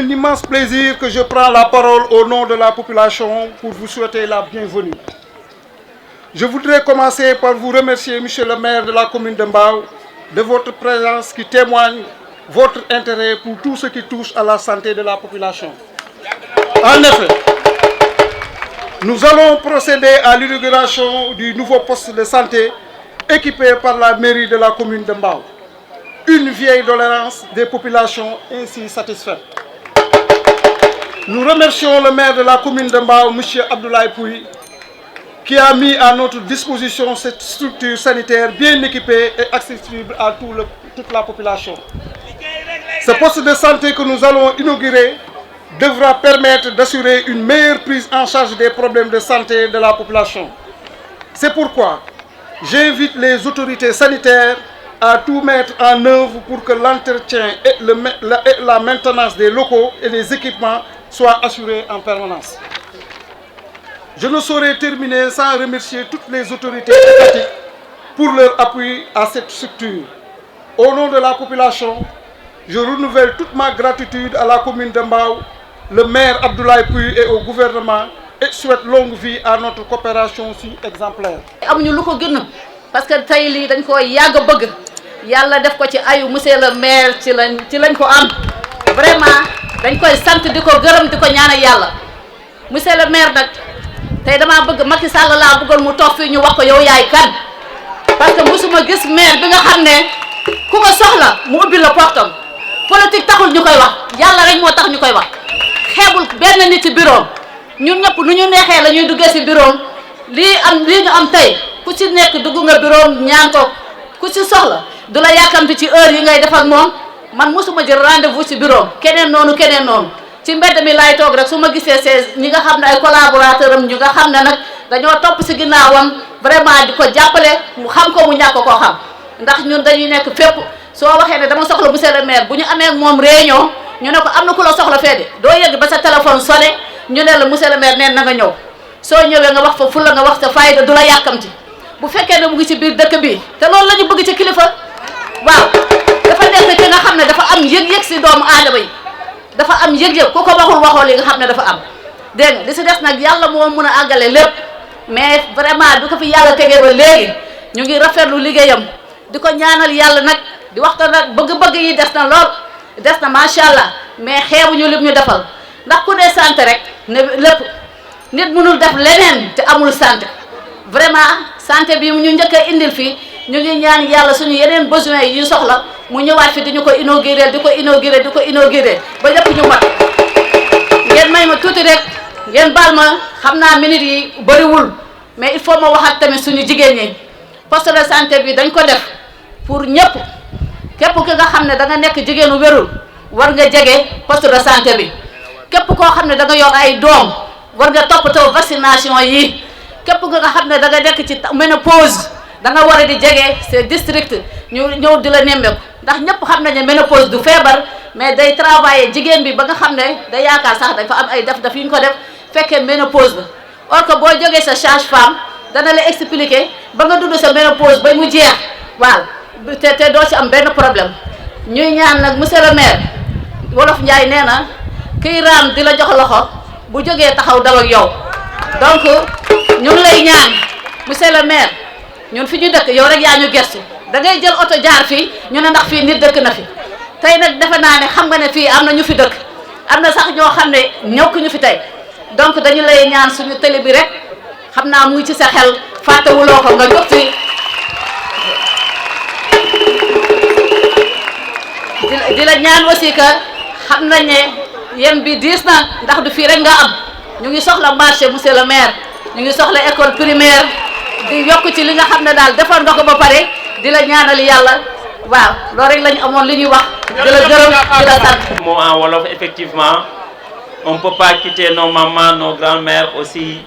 un immense plaisir que je prends la parole au nom de la population pour vous souhaiter la bienvenue. Je voudrais commencer par vous remercier, Monsieur le maire de la commune de Mbao, de votre présence qui témoigne votre intérêt pour tout ce qui touche à la santé de la population. En effet, nous allons procéder à l'inauguration du nouveau poste de santé équipé par la mairie de la commune de Mbao. Une vieille doléance des populations ainsi satisfaites. Nous remercions le maire de la commune de Mbao, M. Abdoulaye Pouy, qui a mis à notre disposition cette structure sanitaire bien équipée et accessible à toute la population. Ce poste de santé que nous allons inaugurer devra permettre d'assurer une meilleure prise en charge des problèmes de santé de la population. C'est pourquoi j'invite les autorités sanitaires à tout mettre en œuvre pour que l'entretien et la maintenance des locaux et des équipements soient assurés en permanence. Je ne saurais terminer sans remercier toutes les autorités étatiques pour leur appui à cette structure. Au nom de la population, je renouvelle toute ma gratitude à la commune de Mbao, le maire Abdoulaye Pouy et au gouvernement et souhaite longue vie à notre coopération si exemplaire. amuñu lu ko gën parce que tey lii dañ ko yàgg bëgg yàlla def ko ci ayu monsieur le maire ci lañ ko am vraiment dañ koy sant di ko gërëm di ko ñaanal yàlla monsieur le maire nag tey damaa bëgg Macky Sall laa bëggoon mu toog fii ñu wax ko yow yaay kan parce que musuma gis maire bi nga xam ne ku ko soxla mu ubbi la portam politique taxul ñu koy wax yàlla rek moo tax ñu koy wax xeebul benn nit ci bureau ñun ñëpp nu ñu neexee la ñuy duggee ci bureau lii ñu am tey ku ci nekk dugg nga bureau ñaan ko ku ci soxla du la yàkkamti ci heure yi ngay def ak moom man mosuma jël rendez-vous ci bureau keneen noonu ci mbedd mi laay toog rek su ma gisee ñi nga xam ne ay collaborateur am ñu nga xam ne nag dañoo topp ci ginnaawam vraiment di ko jàppale mu xam ko mu ñàkk koo xam ndax ñun dañuy nekk fépp soo waxee ne dama soxla monsieur le maire bu ñu amee ak moom réunion ñu ne ko am na ku la soxla fee de doo yëg ba sa téléphone sonné ñu ne la monsieur le maire neen na nga ñëw soo ñëwee nga wax fa fulla nga wax sa fayda du la yàkkamti bu fekkee ne mu ngi ci biir dëkk bi te loolu la ñu bëgg ci kilifa waaw dafa nekk ki nga xam ne dafa am yëg-yëg ci doomu aadama yi dafa am yëg-yëg ku ko waxoo li nga xam ne dafa am dégg nga li ci des nag yàlla moo mun a àggale lépp mais vraiment du ko fi yàlla tegee ba léegi ñu ngi rafetlu liggéeyam di ko ñaanal yàlla nag di waxtaan nag bëgg-bëgg yi des na lool des na macha allah mais xeebuñu lim ñu defal ndax ku dee santé rek ne lépp nit mënul def leneen te amul santé vraiment santé bi ñu njëkk a indil fii ñu ngi ñaan yàlla suñu yeneen besoins yi ñu soxla mu ñëwaat fi di ñu ko inaugurer di ko inaugurer ba ñëpp ñu mat ngeen may ma tuuti rek ngeen baal ma xam naa minutes yi bëriwul mais il faut ma waxaat tamit suñu jigéen ñi poste de santé bi dañ ko def pour ñëpp képp ki nga xam ne da nga nekk jigéenu wérul war nga jege poste de santé bi képp koo xam ne da nga yor ay doom war nga toppatoo vaccination yi képp ki nga xam ne da nga nekk ci ménopause da nga war a di jege ces districts ñu ñëw di la nemmeeku ndax ñëpp xam nañu ne ménopause du feebar mais day travailler jigéen bi ba nga xam ne day yaakaar sax dafa am ay def-def yu ñu ko def fekkee ménopause la or que boo jógee sa sage-femme dana la expliquer ba nga dund sa ménopause ba mu jeex waaw te doo ci am benn problème ñuy ñaan nag monsieur le maire wolof Njaay nee na kiy raam di la jox loxo bu jógee taxaw daw ak yow donc ñu ngi lay ñaan monsieur le maire ñun fi ñu dëkk yow rek yaa ñu gersu da ngay jël oto jaar fii ñu ne ndax fii nit dëkk na fi tey nag defe naa ne xam nga ne fii am na ñu fi dëkk am na sax ñoo xam ne ñëw ñu fi tey donc dañu lay ñaan suñu télé bi rek xam naa mu ngi ci sa xel fàttewuloo ko nga jox ci di la ñaan aussi que xam nañ ne yem bi diis na ndax du fii rek nga am ñu ngi soxla marché monsieur le maire ñu ngi soxla école primaire di yokk ci li nga xam ne daal defar nga ko ba pare di la ñaanal yàlla waaw loolu rek lañu amoon li ñuy wax di la gërëm di la sant. Mot en wolof effectivement on peut pas quitter nos mamans nos grands-mères aussi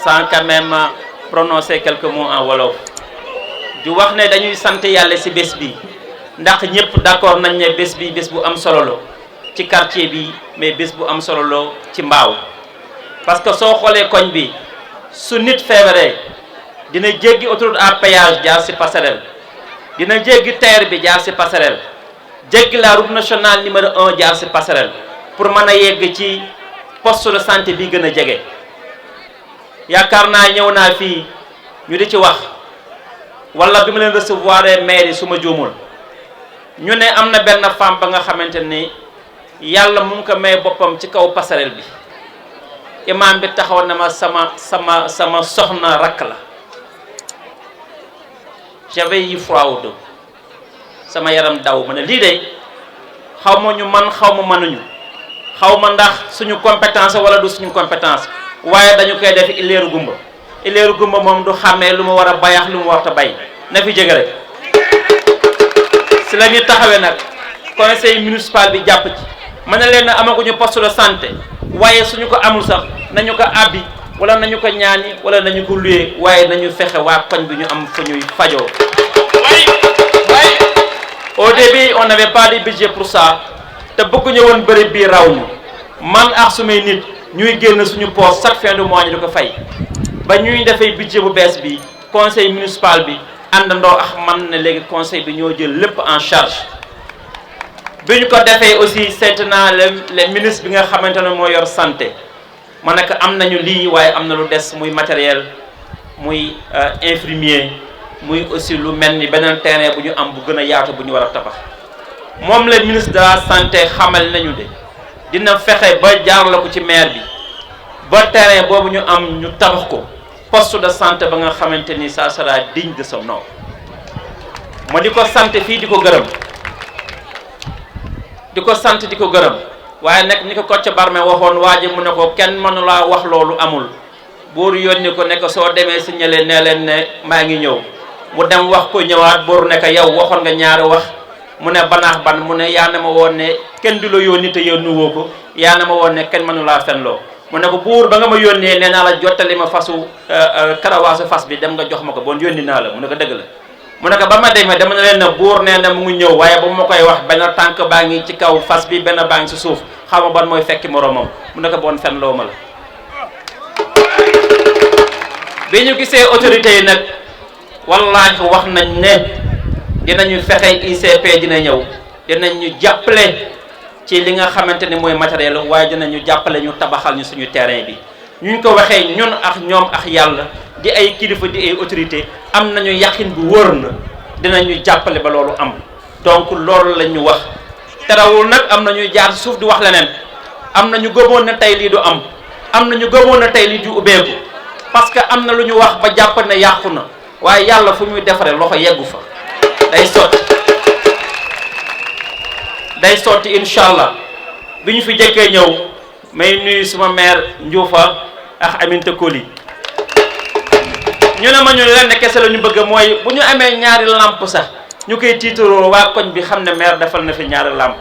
sans quand même prononcer quelques mots en wolof di wax ne dañuy sant yàlla ci bés bi ndax ñëpp d'accord nañ ne bés bi bés bu am solo la ci quartier bi mais bés bu am solo la ci Mbao parce que soo xoolee koñ bi su nit feebaree dina jéggi autoroute à péage jaar ci passerelle dina jéggi TER bi jaar ci passerelle jéggi la route nationale numéro 1 jaar ci passerelle pour mën a yegg ci poste de santé bi gën a jege. yaakaar naa ñëw naa fii ñu di ci wax wala bi ma leen recevoir maire yi su ma juumul ñu ne am na benn femme ba nga xamante ni yàlla mu ngi ko may boppam ci kaw passerelle bi imam bi taxaw na ma sama soxna rakk la j'avais eu froid au dos sama yaram daw ma ne lii de xaw ma ñu man xaw ma mënuñu xaw ma ndax suñu compétence wala du suñu compétence waaye dañu koy def ileeru gumba moom du xàmmee lu mu war a bayax lu mu war a bay na fi jege rek si la ñu taxawee nag conseil municipal bi jàpp ci mën na leen na amaguñu poste de santé waaye suñu ko amul sax nañu ko abbi wala nañu ko ñaani wala nañu ko luye waaye nañu fexe waa koñ bi ñu am fu ñuy fajoo. Au début on n'avait pas de budget pour ça te bëgguñu woon bëri bii raw ñu man ak sumay nit ñuy génn suñu poste chaque fin de mois ñu di ko fay ba ñuy defee budget bu bees bi conseil municipal bi àndandoo ak man ne léegi conseil bi ñoo jël lépp en charge bi ñu ko defee aussi seet naa les ministres bi nga xamante ne moo yor santé ma ne ko am nañu lii waaye am na lu des muy matériel muy infirmier muy aussi lu mel ni beneen terrain bu ñu am bu gën a yaatu bu ñu war a tabax moom le ministre de la santé xamal nañu de dina fexe ba jaarale ko ci maire bi ba terrain boobu ñu am ñu tabax ko poste de santé ba nga xamante ni ça sera digne de son nom ma di ko sant fii di ko gërëm di ko gërëm waaye nag ni ko Kocc Barma waxoon waa ji mu ne ko kenn mënu laa wax loolu amul buur yónni ko ne ko soo demee signalé nee leen ne maa ngi ñëw mu dem wax ko ñëwaat buur ne ko yow waxoon nga ñaari wax mu ne banaax ban mu ne yaa na ma woon ne kenn du la yónni te yónni woo ko yaa na ma woon ne kenn mënu laa fenloo mu ne ko buur ba nga ma yónnee nee naa la jottali ma fasu karawaasu fas bi dem nga jox ma ko bon yónni naa la mu ne ko dëgg la mu ne ko ba ma demee dama ne leen ne buur nee na mu ngi ñëw waaye ba ma koy wax benn tànk baa ngi ci kaw fas bi benn baa ngi si suuf xaw ma ban mooy fekki moromam mu ne ko bon fenloo ma la bi ñu gisee autorités yi nag wallaahi wax nañ ne dinañu fexe ICP dina ñëw dinañ ñu jàppale ci li nga xamante ni mooy matériel waaye dinañu jàppale ñu tabaxal ñu suñu terrain bi ñu ko waxee ñun ak ñoom ak yàlla di ay kilifa di ay autorité am nañu yaqin bu wóor na dinañu jàppale ba loolu am donc loolu la ñu wax terawul nag am na ñuy jaar suuf di wax leneen am na ñu gëmoon na tey lii du am na ñu gëmoon na tey lii du ubbeeku parce que am na lu ñu wax ba jàpp ne yàqu na waaye yàlla fu muy defaree loxo yeggu fa day sotti incha allah bi ñu fi jëkkee ñëw may nuyu suma maire Ndioufa ak Aminta Koli ñu ne ma ñu lenn kese la ñu bëgg mooy bu ñu amee ñaari lamp sax ñu koy tiitaroo waa koñ bi xam ne maire defal na fi ñaari lamp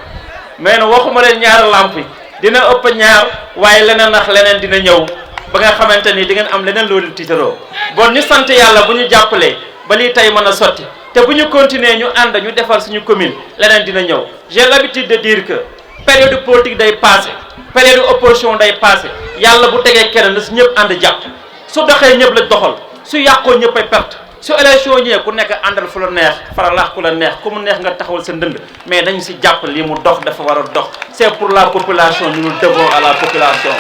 mais nag waxuma leen ñaari lamp yi dina ëpp ñaar waaye leneen ak leneen dina ñëw ba nga xamante ni di ngeen am leneen loolu tiitaroo bon ñu sant yàlla bu ñu jàppalee ba lii tey mën a sotti te bu ñu continuer ñu ànd ñu defar suñu commune leneen dina ñëw j'ai l'habitude de dire que période politique day passé période opposition day passé yàlla bu tegee kenn na si ñëpp ànd jàpp su doxee ñëpp la doxal su yàqoo ñëpp ay perte su élection ñëwee ku nekk àndal fu la neex faralaax ku la neex ku mu neex nga taxawal sa ndënd mais dañu si jàpp lii mu dox dafa war a dox c'est pour la population nous nous devons à la population.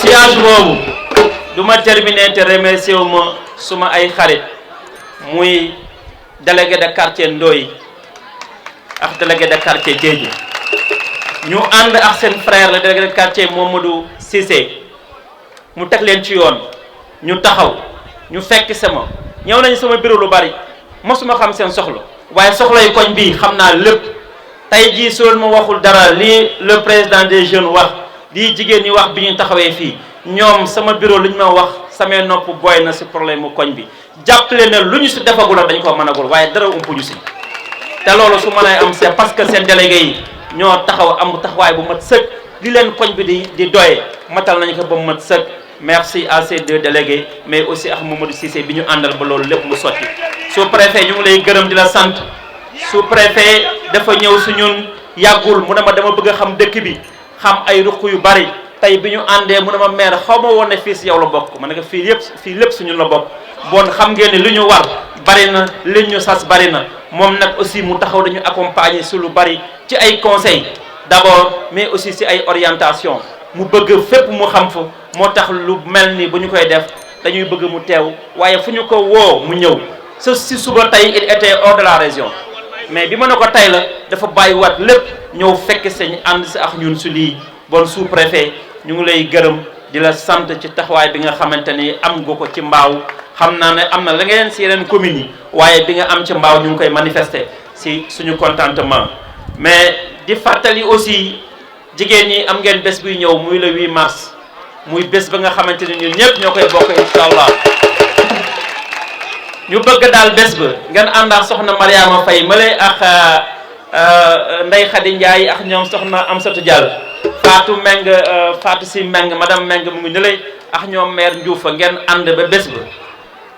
si siège boobu du ma terminer te remercier wu ma suma ay xarit muy délégué de quartier Ndoye ak délégué de quartier Diédhiou ñu ànd ak seen frère le délégué de quartier Mamadou Cissé mu teg leen ci yoon ñu taxaw ñu fekk sama ñëw nañu sama bureau lu bari mosuma xam seen soxla waaye soxla yu koñ bii xam naa lépp tey jii soo ma waxul dara lii le président des jeunes wax lii jigéen ñi wax bi ñu taxawee fii ñoom sama bureau lu ñu ma wax samay nopp booy na si problème mu koñ bi jàppale na lu ñu si defagul dañ ko mënagul waaye dara umpuñu si te loolu su mënee am c'est parce que seen délégué yi ñoo taxaw am taxawaay bu mat sëkk li leen koñ bi di doyee matal nañu ko ba mu mat sëkk merci à ces deux délégués mais aussi ak Mamadou Cissé bi ñu àndal ba loolu lépp mu sotti sous-préfet ñu ngi lay gërëm di la sant sous-préfet dafa ñëw su ñun yàggul mu ne ma dama bëgg a xam dëkk bi xam ay ruq yu bari tey bi ñu àndee mu ne ma maire xaw ma woon ne fii si yow la bokk ma ne ko fii lépp suñu la bokk bon xam ngeen ne li ñu war bari na li ñu sas bari na moom nag aussi mu taxaw dañu accompagner su lu bari ci ay conseils d'abord mais aussi si ay orientation mu bëgg fépp mu xam fa moo tax lu mel ni bu ñu koy def dañuy bëgg mu teew waaye fu ñu ko woo mu ñëw si suba tey il était hors de la région mais bi ma ne ko tey la dafa bàyyiwaat lépp ñëw fekk sañ ànd si ak ñun su lii bon sous-préfet ñu ngi lay gërëm di la sant ci taxawaay bi nga xamante ni am nga ko ci mbaaw xam naa ne am na la ngeen si yeneen communes yi waaye bi nga am ci mbaaw ñu ngi koy manifester si suñu contentement mais di fàttali aussi jigéen ñi am ngeen bés buy ñëw muy le 8 mars muy bés ba nga xamante ni ñun ñëpp ñoo koy bokk incha allah ñu bëgg daal bés ba ngeen àndaat soxna Mariama Faye male ak Ndeye Khady Ndiaye ak ñoom soxna Amsatou Diall Fatou Meng Fatou si Meng madame Meng mu ngi nëlay ak ñoom maire Ndioufa ngeen ànd ba bés ba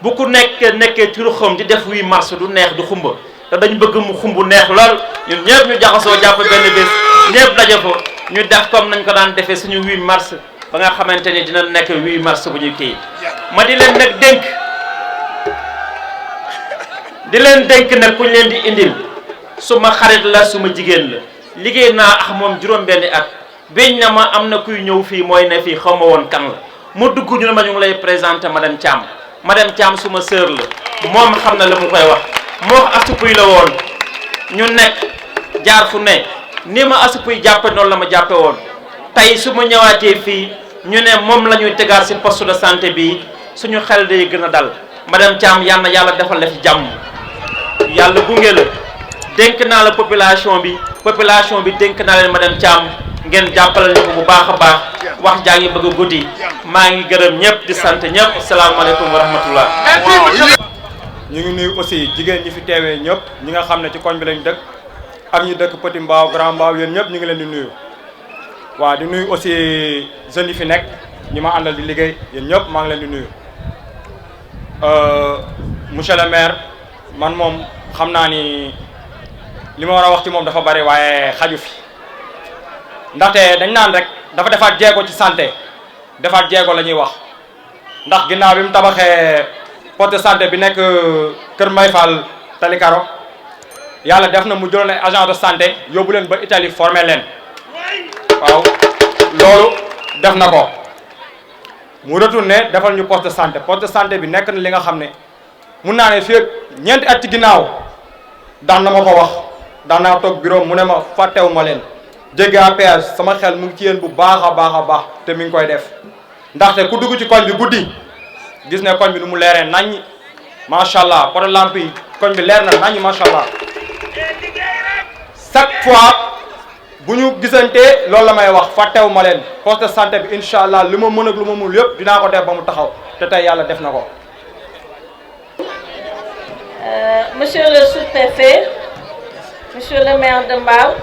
bu ku nekkee ci ruxam di def 8 mars du neex du xumba te dañu bëgg mu xumbu neex lool ñun ñëpp ñu jaxasoo jàpp benn bés ñëpp daje fa ñu def comme nañ ko daan defee suñu 8 mars ba nga xamante ni dina nekk 8 mars bu ñu kii ma di leen nag dénk nag ku ñu leen di indil suma xarit la suma jigéen la liggéey naa ak moom juróom-benni at biñ na ma am na kuy ñëw fii mooy ne fii xaw ma woon kan la mu dugg ñu ne ma ñu ngi lay présenter madame Thiam suma sœur la moom xam na la mu koy wax moo asupuy la woon ñu nekk jaar fu ne ni ma asupuy jàppe noonu la ma jàppe woon tey su ma ñëwaatee fii ñu ne moom la ñuy tegaat si poste de santé bi suñu xel day gën a dal madame Thiam yal na yàlla defal la fi jàmm yàlla gunge la dénk naa la population bi dénk naa leen madame Thiam ngeen jàppale ñu ko bu baax a baax wax jaa ngi bëgg a guddi maa ngi gërëm ñëpp di sant ñëpp salaamaaleykum wa rahmatullah. ñu ngi nuyu aussi jigéen ñi fi teewee ñëpp ñi nga xam ne ci koñ bi lañ dëkk ak ñi dëkk Petit Mbao Grand Mbao yéen ñëpp ñu ngi leen di nuyu. waaw di nuyu aussi jeunes yi fi nekk ñi ma àndal di liggéey yéen ñëpp maa ngi leen di nuyu monsieur le maire man moom xam naa ni li ma war a wax ci moom dafa bari waaye xaju fi ndaxte dañ naan rek dafa defaat jéego ci santé defaat jéego la ñuy wax ndax ginnaaw bi mu tabaxee poste de santé bi nekk Kër Mbay Fall Tali Karo yàlla def na mu jëloon ay agent de santé yóbbu leen ba Italie formé leen waaw loolu def na ko mu retourné defal ñu poste de santé bi nekk na li nga xam ne mun naa ne fii ak ñeenti at ci ginnaaw daan na ma ko wax daan naa toog bureau mu ne ma fàttewu ma leen jéggi APS sama xel mu ngi ci yéen bu baax a baax te mi ngi koy def ndaxte ku dugg ci koñ bi guddi gis ne koñ bi nu mu leeree naññ macha allah poto lampe yi koñ bi leer na naññ macha allah chaque fois bu ñu gisantee loolu la may wax fàttewu ma leen poste de santé bi incha allah li ma mën ak lu ma mënul yëpp dinaa ko def ba mu taxaw te tey yàlla def na ko. Monsieur le sous-préfet, monsieur le maire de Mbao,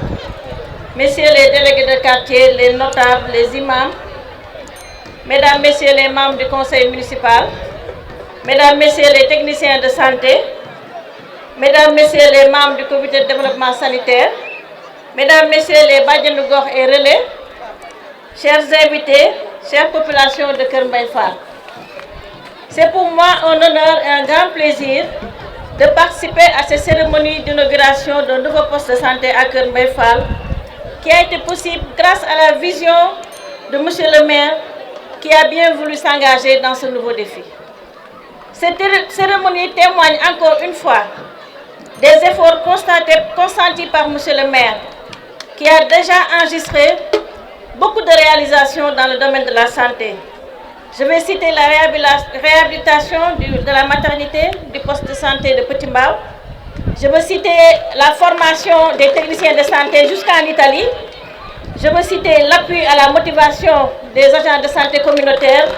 messieurs les délégués de quartier, les notables, les imams, mesdames, messieurs les membres du conseil municipal, mesdames, messieurs les techniciens de santé, mesdames, messieurs les membres du comité de développement sanitaire, mesdames, messieurs les bajenu gox et relais, chers invités, chère population de Kër Mbay Fall. C'est pour moi un honneur et un grand plaisir de participer à cette cérémonie d'inauguration d'un nouveau poste de santé à Kër Mbay Fall, qui a été possible grâce à la vision de monsieur le maire qui a bien voulu s'engager dans ce nouveau défi. Cette cérémonie témoigne encore une fois des efforts consentis par monsieur le maire, qui a déjà enregistré beaucoup de réalisations dans le domaine de la santé. Je vais citer la réhabilitation de la maternité du poste de santé de Petit Mbao. Je veux citer la formation des techniciens de santé jusqu'en Italie. Je veux citer l'appui à la motivation des agents de santé communautaires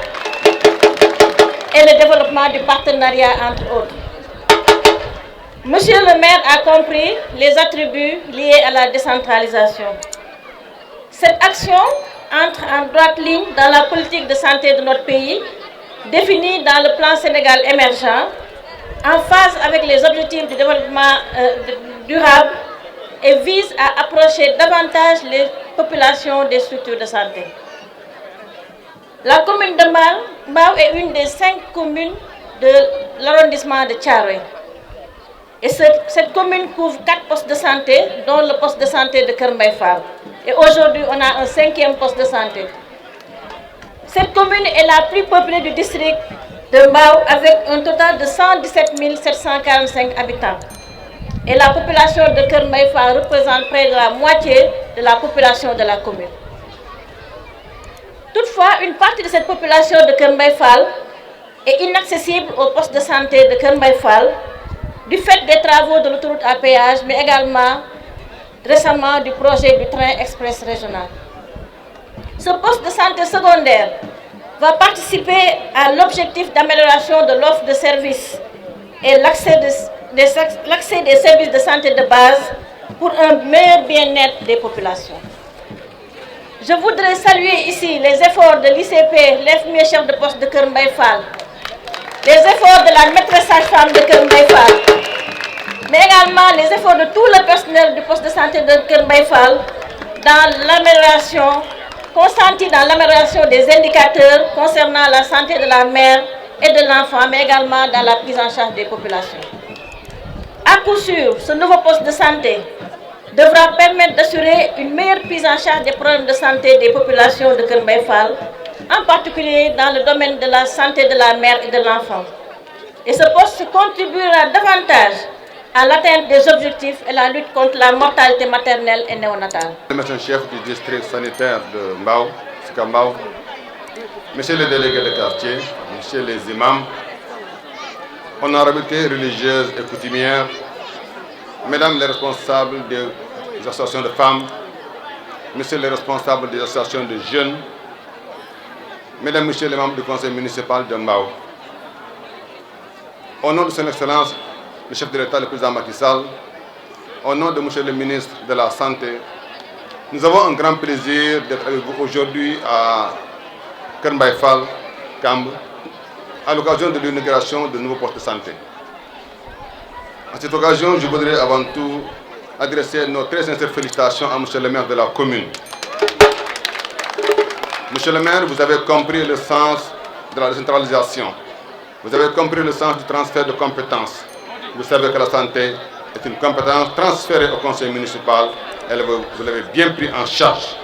et le développement du partenariat entre autres. Monsieur le maire a compris les attributs liés à la décentralisation. Cette action entre en droite ligne dans la politique de santé de notre pays, définie dans le plan Sénégal émergent, en phase avec les objectifs du développement durable et vise à approcher davantage les populations des structures de santé. La commune de Mbao est une des 5 communes de l'arrondissement de Thiaroye. Et cette commune couvre 4 postes de santé, dont le poste de santé de Keur Mbaye Fall. Et aujourd'hui, on a un 5e poste de santé. Cette commune est la plus peuplée du district de Mbao avec un total de 117 745 habitants. Et la population de Keur Mbaye Fall représente près de la moitié de la population de la commune. Toutefois, une partie de cette population de Keur Mbaye Fall est inaccessible au poste de santé de Keur Mbaye Fall du fait des travaux de l'autoroute à péage, mais également récemment du projet du train express régional. Ce poste de santé secondaire va participer à l'objectif d'amélioration de l'offre de services et l'accès des services de santé de base pour un meilleur bien-être des populations. Je voudrais saluer ici les efforts de l'ICP, l'infirmier chef de poste de Keur Mbaye Fall, les efforts de la maîtresse sage-femme de Keur Mbaye Fall, mais également les efforts de tout le personnel du poste de santé de Keur Mbaye Fall dans l'amélioration, consentis dans l'amélioration des indicateurs concernant la santé de la mère et de l'enfant, mais également dans la prise en charge des populations. À coup sûr, ce nouveau poste de santé devra permettre d'assurer une meilleure prise en charge des problèmes de santé des populations de Keur Mbaye Fall, en particulier dans le domaine de la santé de la mère et de l'enfant. Et ce poste contribuera davantage à l'atteinte des objectifs et la lutte contre la mortalité maternelle et néonatale. Le médecin-chef du district sanitaire de Mbao, Mbao, monsieur le délégué de quartier, monsieur les imams, honorabilités religieuses et coutumières, mesdames les responsables des associations de femmes, messieurs les responsables des associations de jeunes, mesdames, messieurs les membres du conseil municipal de Mbao, au nom de son Excellence, le chef de l'État, le président Macky Sall, au nom de monsieur le ministre de la Santé, nous avons un grand plaisir d'être avec vous aujourd'hui à Keur Mbaye Fall, Kamb, à l'occasion de l'inauguration de nouveaux postes de santé. À cette occasion, je voudrais avant tout adresser nos très sincères félicitations à monsieur le maire de la commune. Monsieur le maire, vous avez compris le sens de la décentralisation. Vous avez compris le sens du transfert de compétences. Vous savez que la santé est une compétence transférée au conseil municipal et vous l'avez bien pris en charge.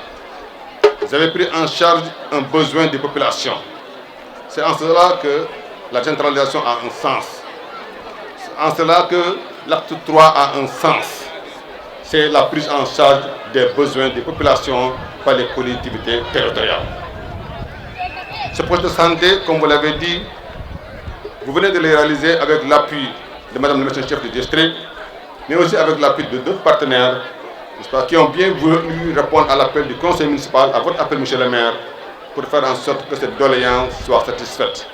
Vous avez pris en charge un besoin des populations. C'est en cela que la décentralisation a un sens. C'est en cela que l'acte 3 a un sens. C'est la prise en charge des besoins des populations par les collectivités territoriales. Ce poste de santé, comme vous l'avez dit, vous venez de le réaliser avec l'appui de Madame le médecin-chef du district, mais aussi avec l'appui de d'autres partenaires qui ont bien voulu répondre à l'appel du conseil municipal, à votre appel, monsieur le maire, pour faire en sorte que cette doléance soit satisfaite.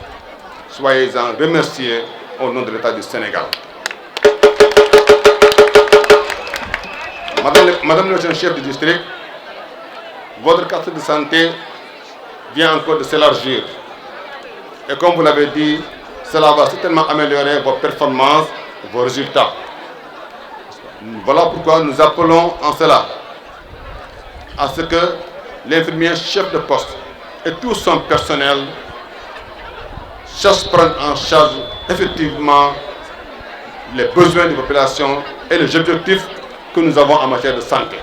Soyez-en remerciés au nom de l'État du Sénégal. Madame le médecin-chef du district, votre carte de santé vient encore de s'élargir. Et comme vous l'avez dit, cela va certainement améliorer vos performances, vos résultats. Voilà pourquoi nous appelons en cela à ce que l'infirmier chef de poste et tout son personnel sachent prendre en charge effectivement les besoins des populations et les objectifs que nous avons en matière de santé.